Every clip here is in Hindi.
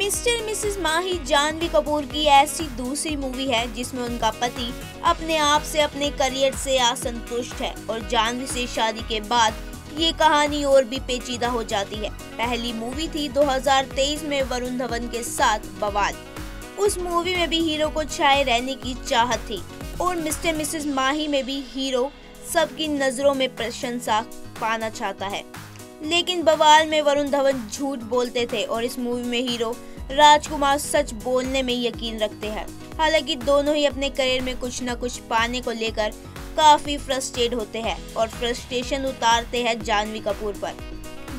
मिस्टर मिसेस माही जानवी कपूर की ऐसी दूसरी मूवी है जिसमें उनका पति अपने आप से अपने करियर से असंतुष्ट है और जानवी से शादी के बाद ये कहानी और भी पेचीदा हो जाती है। पहली मूवी थी 2023 में वरुण धवन के साथ बवाल। उस मूवी में भी हीरो को छाए रहने की चाहत थी और मिस्टर मिसेस माही में भी हीरो सबकी नजरों में प्रशंसा पाना चाहता है, लेकिन बवाल में वरुण धवन झूठ बोलते थे और इस मूवी में हीरो राजकुमार सच बोलने में यकीन रखते हैं। हालांकि दोनों ही अपने करियर में कुछ न कुछ पाने को लेकर काफी फ्रस्ट्रेट होते हैं और फ्रस्ट्रेशन उतारते हैं जानवी कपूर पर।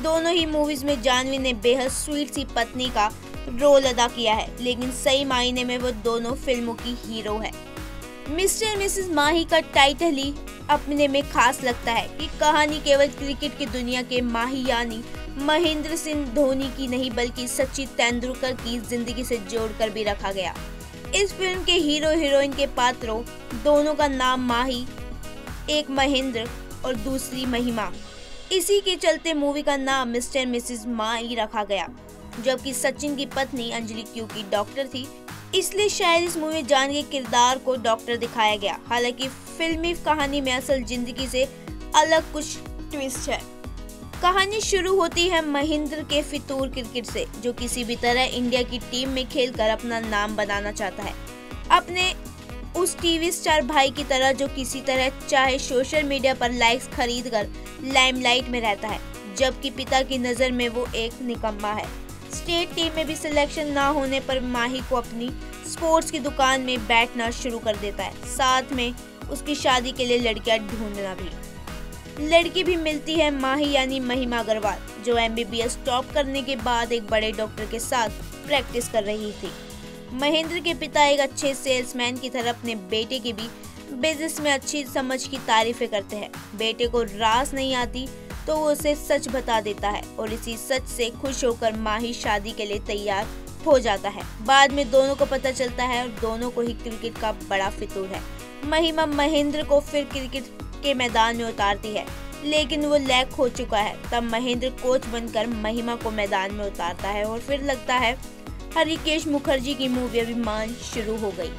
दोनों ही मूवीज में जानवी ने बेहद स्वीट सी पत्नी का रोल अदा किया है, लेकिन सही मायने में वो दोनों फिल्मों की हीरो है। मिस्टर मिसेस माही का टाइटल ही अपने में खास लगता है कि कहानी केवल क्रिकेट की दुनिया के माही यानी महेंद्र सिंह धोनी की नहीं बल्कि सचिन तेंदुलकर की जिंदगी से जोड़कर भी रखा गया। इस फिल्म के हीरो हीरोइन के पात्रों दोनों का नाम माही, एक महेंद्र और दूसरी महिमा। इसी के चलते मूवी का नाम मिस्टर मिसेस माही रखा गया। जबकि सचिन की पत्नी अंजलि क्योंकि डॉक्टर थी, इसलिए शायद इस मूवी में जान के किरदार को डॉक्टर दिखाया गया। हालांकि फिल्मी कहानी में असल जिंदगी से अलग कुछ ट्विस्ट है। कहानी शुरू होती है महेंद्र के फितूर क्रिकेट से, जो किसी भी तरह इंडिया की टीम में खेलकर अपना नाम बनाना चाहता है, अपने उस टीवी स्टार भाई की तरह जो किसी तरह चाहे सोशल मीडिया पर लाइक्स खरीदकर लाइमलाइट में रहता है। जबकि पिता की नज़र में वो एक निकम्मा है। स्टेट टीम में भी सिलेक्शन ना होने पर माही को अपनी स्पोर्ट्स की दुकान में बैठना शुरू कर देता है। साथ में उसकी शादी के लिए लड़कियां ढूंढना भी। लड़की भी मिलती है माही यानी महिमा अग्रवाल, जो MBBS टॉप करने के बाद एक बड़े डॉक्टर के साथ प्रैक्टिस कर रही थी। महेंद्र के पिता एक अच्छे सेल्समैन की तरह अपने बेटे की भी बिजनेस में अच्छी समझ की तारीफें करते हैं। बेटे को रास नहीं आती तो वो उसे सच बता देता है और इसी सच से खुश होकर माही शादी के लिए तैयार हो जाता है। बाद में दोनों को पता चलता है और दोनों को ही क्रिकेट का बड़ा फितूर है। महिमा महेंद्र को फिर क्रिकेट के मैदान में उतारती है, लेकिन वो लैक हो चुका है। तब महेंद्र कोच बनकर महिमा को मैदान में उतारता है और फिर लगता है हरिकेश मुखर्जी की मूवी अभिमान शुरू हो गई।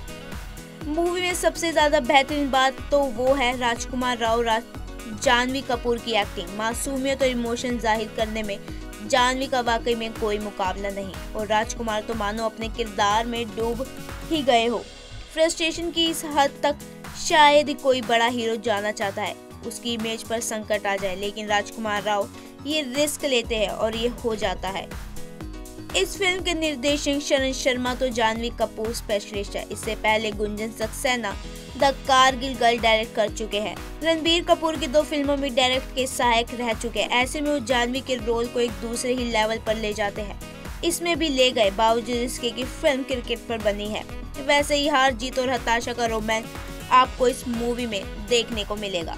मूवी में सबसे ज्यादा बेहतरीन बात तो वो है राजकुमार राव जानवी कपूर की एक्टिंग। मासूमियत और इमोशन जाहिर करने में जानवी का वाकई में कोई मुकाबला नहीं और राजकुमार तो मानो अपने किरदार में डूब ही गए हो। फ्रस्ट्रेशन की इस हद तक शायद ही कोई बड़ा हीरो जाना चाहता है, उसकी इमेज पर संकट आ जाए, लेकिन राजकुमार राव ये रिस्क लेते हैं और ये हो जाता है। इस फिल्म के निर्देशक शरण शर्मा तो जानवी कपूर स्पेशलिस्ट है। इससे पहले Gunjan Saxena the Kargil girl direct कर चुके हैं। रणबीर कपूर की 2 फिल्मों में डायरेक्ट के सहायक रह चुके हैं। ऐसे में वो जानवी के रोल को एक दूसरे ही लेवल पर ले जाते हैं। इसमें भी ले गए, बावजूद इसके कि फिल्म क्रिकेट पर बनी है। वैसे ही हार जीत और हताशा का रोमांस आपको इस मूवी में देखने को मिलेगा।